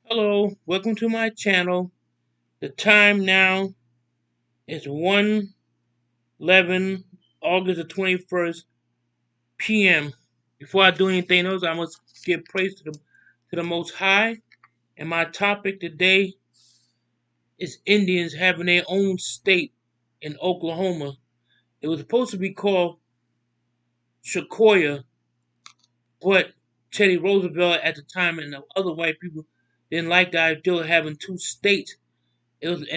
Hello, welcome to my channel. The time now is 1:11, August the 21st, p.m. Before I do anything else, I must give praise to the Most High. And my topic today is Indians having their own state in Oklahoma. It was supposed to be called Sequoia, but Teddy Roosevelt at the time and the other white people didn't like the idea of having two states. It was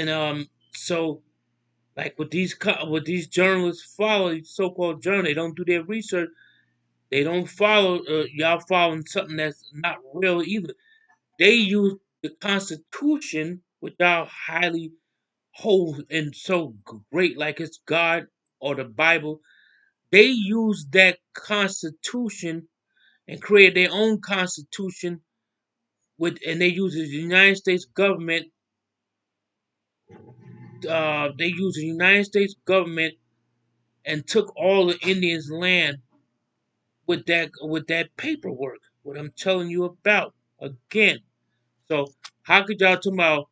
so like what these journalists follow, these so-called journalists, they don't do their research. They don't follow y'all following something that's not real either. They use the Constitution, which y'all highly hold and so great, like it's God or the Bible. They use that Constitution and create their own Constitution and they use the United States government. They use the United States government and took all the Indians' land with that paperwork. What I'm telling you about again. So how could y'all talk about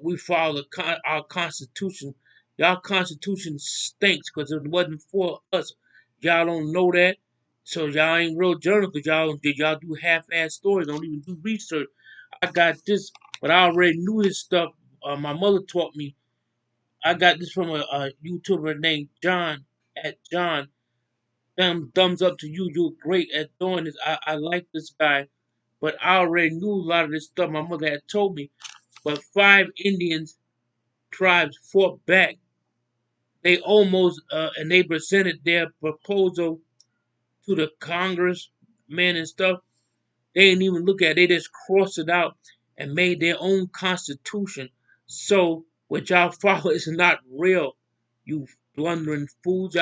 we follow our Constitution? Y'all Constitution stinks because it wasn't for us. Y'all don't know that, so y'all ain't real journalists. Y'all do half-ass stories. Don't even do research. I got this, but I already knew this stuff. My mother taught me. I got this from a YouTuber named John at John. Thumbs up to you. You're great at doing this. I like this guy, but I already knew a lot of this stuff my mother had told me. But five Indians tribes fought back. They almost and they presented their proposal to the congressmen and stuff. They didn't even look at it. They just crossed it out and made their own constitution. So what y'all follow is not real. You blundering fools.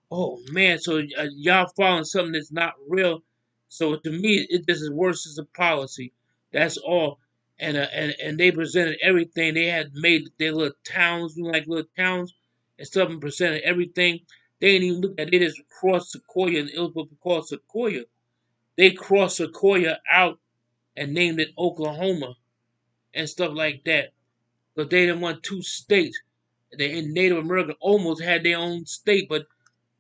Oh man, so y'all following something that's not real. So to me, it just is worse as a policy. That's all. And they presented everything. They had made their little towns, like little towns, and stuff, and presented everything. They didn't even look at it. They just crossed Sequoia, and it was what we call Sequoia. They crossed Sequoia out and named it Oklahoma and stuff like that. But they didn't want two states. They in Native America almost had their own state, but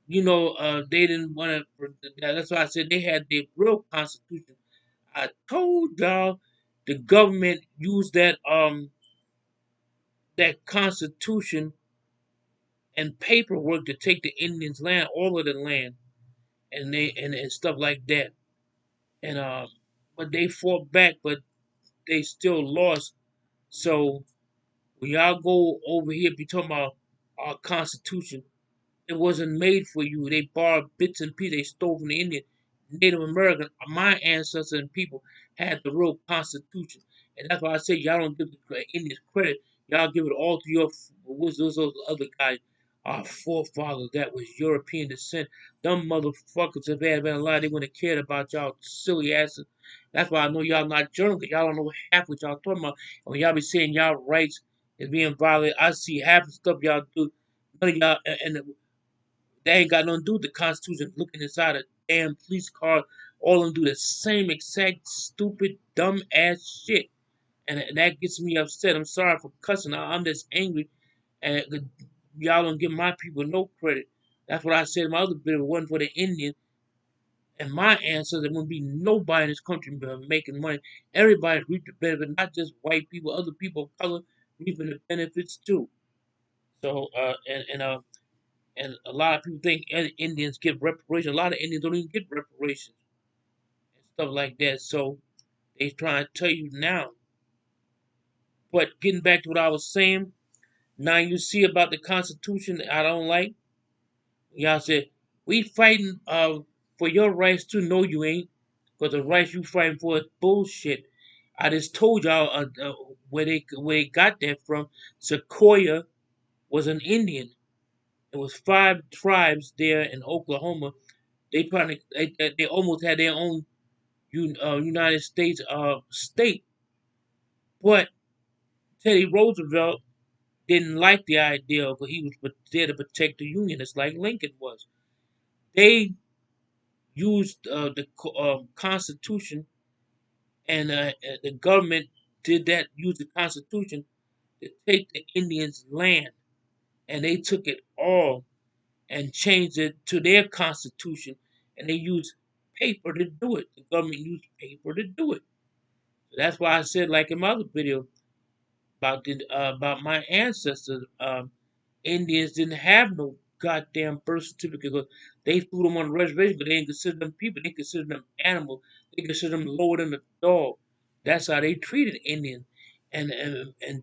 they didn't want to. That's why I said they had their real constitution. I told y'all the government used that constitution and paperwork to take the Indians' land, all of the land, and stuff like that. And but they fought back, but they still lost. So when y'all go over here, be talking about our Constitution, it wasn't made for you. They borrowed bits and pieces. They stole from the Indian, Native American. My ancestors and people had the real Constitution, and that's why I say y'all don't give the Indians credit. Y'all give it all to your what's those other guys, our forefathers that was European descent. Them motherfuckers, if they had been alive, they wouldn't have cared about y'all silly asses. That's why I know y'all not journalists. Y'all don't know half what y'all talking about. And when y'all be saying y'all rights is being violated, I see half the stuff y'all do. None of y'all and they ain't got nothing to do with the Constitution. Looking inside a damn police car, all of them do the same exact stupid, dumb ass shit, and that gets me upset. I'm sorry for cussing. I'm just angry, and y'all don't give my people no credit. That's what I said in my other video. If it wasn't for the Indians and my ancestors, there wouldn't be nobody in this country making money. Everybody reap the benefit, not just white people, other people of color reaping the benefits too. So, and a lot of people think Indians get reparations. A lot of Indians don't even get reparations and stuff like that. So they trying to tell you now. But getting back to what I was saying, now you see about the Constitution that I don't like. Y'all said we fighting for your rights too. No, you ain't, because the rights you fighting for is bullshit. I just told y'all where they got that from. Sequoia was an Indian. It was five tribes there in Oklahoma. They almost had their own United States state, but Teddy Roosevelt didn't like the idea because he was there to protect the Union, just like Lincoln was. They used the Constitution and the government did that, used the Constitution to take the Indians' land, and they took it all and changed it to their Constitution, and they used paper to do it. The government used paper to do it. So that's why I said, like in my other video, about my ancestors. Indians didn't have no goddamn birth certificate. 'Cause they threw them on the reservation, but they didn't consider them people. They considered them animals. They considered them lower than a dog. That's how they treated Indians. And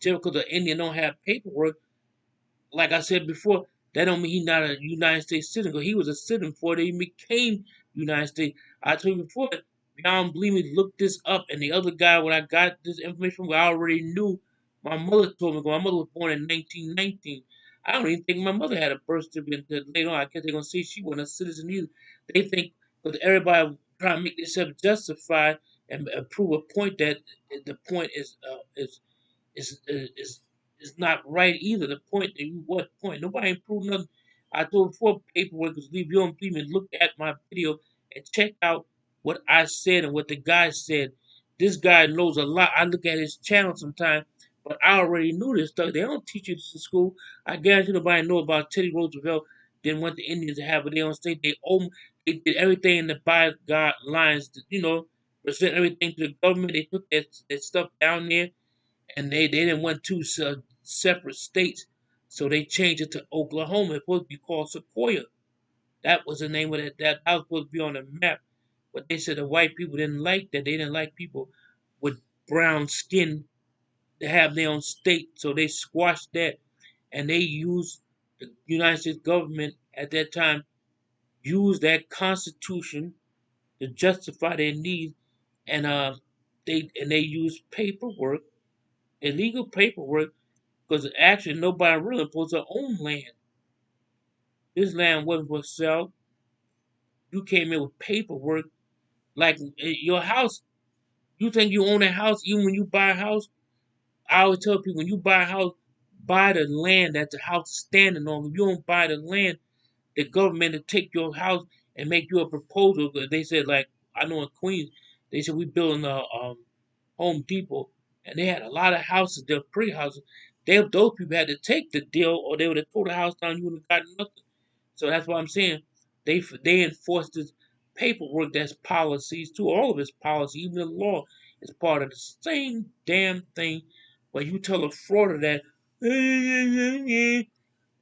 just because the Indian don't have paperwork, like I said before, that don't mean he's not a United States citizen. 'Cause he was a citizen before they became United States. I told you before, if y'all don't believe me, look this up. And the other guy, when I got this information from, I already knew. My mother told me. 'Cause my mother was born in 1919. I don't even think my mother had a birth certificate until later on. I guess they're gonna say she wasn't a citizen either. They think because everybody trying to make themselves justify and prove a point that the point is is not right either. The point that you what point? Nobody improved nothing. I told before paperwork is leave you don't believe me. Look at my video and check out what I said and what the guy said. This guy knows a lot. I look at his channel sometimes, but I already knew this stuff. They don't teach you this in school. I guarantee nobody know about Teddy Roosevelt didn't want the Indians to have it. They don't state they did everything in the by guidelines to, present everything to the government. They took that stuff down there and they didn't want two separate states, so they changed it to Oklahoma. It's supposed to be called Sequoia. That was the name of it. That was supposed to be on the map, but they said the white people didn't like that. They didn't like people with brown skin to have their own state, so they squashed that, and they used the United States government at that time used that Constitution to justify their needs, and they used paperwork, illegal paperwork, because actually nobody really supposed to own land. This land wasn't for sale. You came in with paperwork, like your house. You think you own a house even when you buy a house? I always tell people when you buy a house, buy the land that the house is standing on. If you don't buy the land, the government will take your house and make you a proposal. They said, like, I know in Queens, they said we building a Home Depot, and they had a lot of houses, they're pretty houses. Those people had to take the deal, or they would have tore the house down. You wouldn't have gotten nothing. So that's what I'm saying. They enforce this paperwork that's policies too. All of it's policy, even the law is part of the same damn thing. But you tell a frauder that,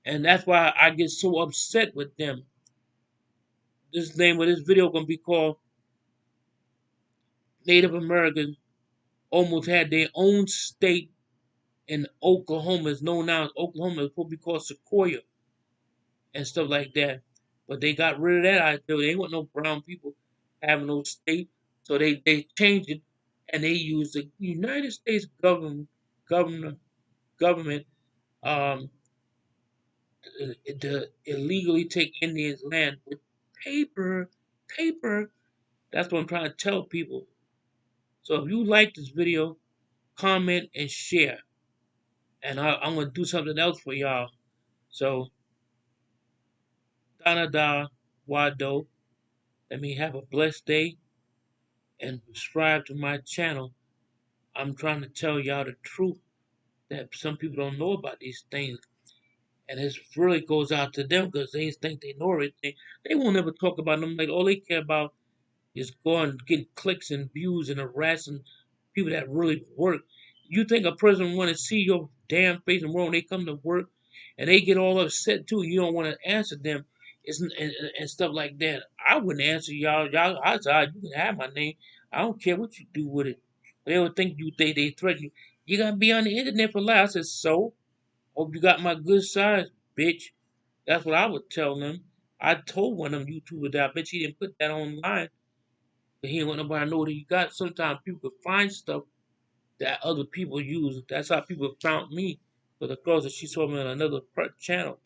and that's why I get so upset with them. This name of this video gonna be called Native Americans almost had their own state in Oklahoma. It's known now as Oklahoma. It's supposed to be called Sequoia and stuff like that. But they got rid of that idea. They ain't want no brown people having no state. So they changed it and they used the United States government government um to illegally take Indians' land with paper. Paper. That's what I'm trying to tell people. So if you like this video, comment and share. And I'm gonna do something else for y'all. So Danada Wado. Let me have a blessed day and subscribe to my channel. I'm trying to tell y'all the truth that some people don't know about these things. And it really goes out to them because they think they know everything. They won't ever talk about them. Like all they care about is going getting clicks and views and harassing people that really work. You think a person want to see your damn face and when they come to work and they get all upset too, you don't want to answer them and stuff like that. I wouldn't answer y'all. I said, you can have my name. I don't care what you do with it. They would think they threaten you. You gotta be on the internet for life. I said, so? Hope you got my good side, bitch. That's what I would tell them. I told one of them YouTubers that I bet you didn't put that online. But he didn't want nobody to know what he got. Sometimes people can find stuff that other people use. That's how people found me. For the girls that she saw me on another channel.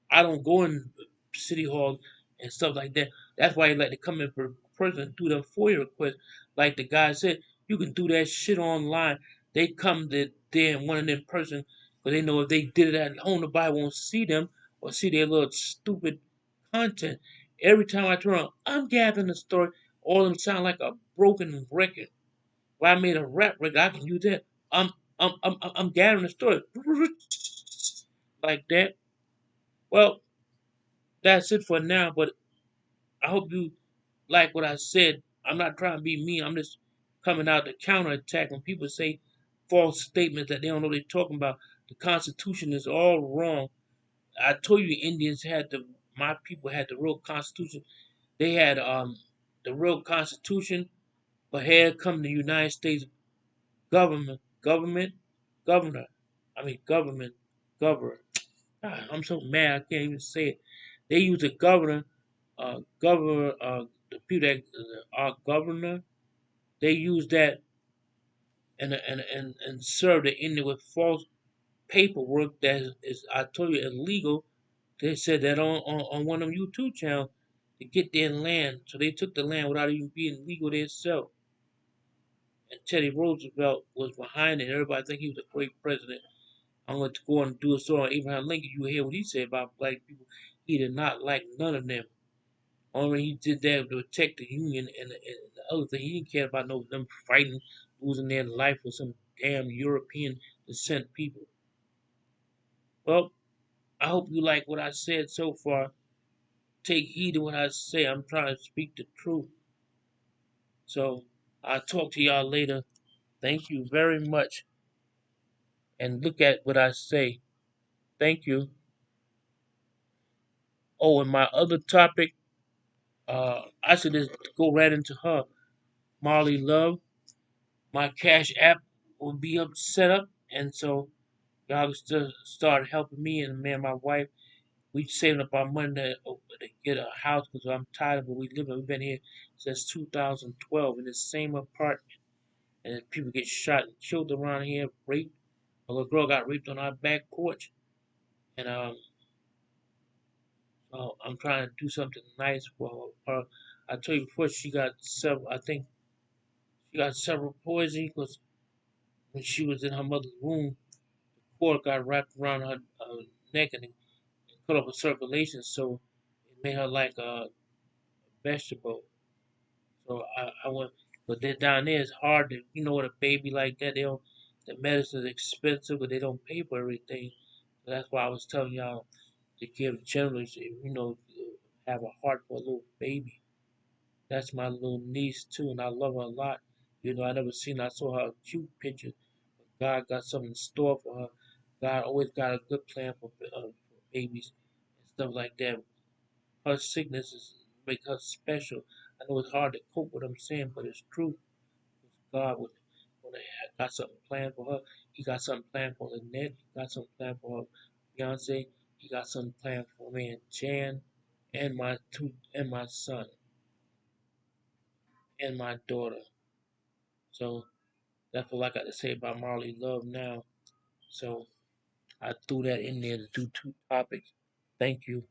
I don't go in city hall and stuff like that. That's why they like to come in for person and do them FOIA requests. Like the guy said, you can do that shit online. They come there and one of them person because they know if they did it at home, nobody won't see them or see their little stupid content. Every time I turn around, I'm gathering the story. All of them sound like a broken record. Well, I made a rap record. I can use that. I'm gathering the story like that. Well, that's it for now. But I hope you like what I said. I'm not trying to be mean. I'm just coming out to counterattack when people say false statements that they don't know what they're talking about. The Constitution is all wrong. I told you Indians had my people had the real Constitution. They had the real Constitution, but here come the United States government, governor. I mean governor. God, I'm so mad I can't even say it. They use the governor, the people that are governor. They use that and serve the Indian with false paperwork that is, I told you, illegal. They said that on one of them YouTube channels to get their land. So they took the land without even being legal themselves. And Teddy Roosevelt was behind it. Everybody think he was a great president. I'm going to go and do a story on Abraham Lincoln. You hear what he said about black people. He did not like none of them. Only he did that to protect the Union and the other thing. He didn't care about no them fighting, losing their life for some damn European descent people. Well, I hope you like what I said so far. Take heed of what I say. I'm trying to speak the truth. So I'll talk to y'all later. Thank you very much. And look at what I say. Thank you. Oh, and my other topic, I should just go right into her. Marley Love. My Cash App will be up set up, and so y'all can still start helping me and me and my wife. We saving up our money to get a house because I'm tired of where we live. We've been here since 2012 in the same apartment, and people get shot and killed around here, raped. A little girl got raped on our back porch, and so I'm trying to do something nice for her. I told you before she got several. I think she got several poisoning because when she was in her mother's womb, cord got wrapped around her neck and cut off her circulation, so it made her like a vegetable. So I went, but then down there it's hard to, with a baby like that, they don't, the medicine's expensive, but they don't pay for everything. So that's why I was telling y'all to give generously, have a heart for a little baby. That's my little niece too, and I love her a lot. I never seen her. I saw her cute picture. God got something in store for her. God always got a good plan for babies and stuff like that. Her sicknesses make her special. I know it's hard to cope with what I'm saying, but it's true. God would got something planned for her. He got something planned for Lynette. He got something planned for her fiance. He got something planned for me and Jan and my son and my daughter. So that's all I got to say about Marley Love now. So I threw that in there to do two topics. Thank you.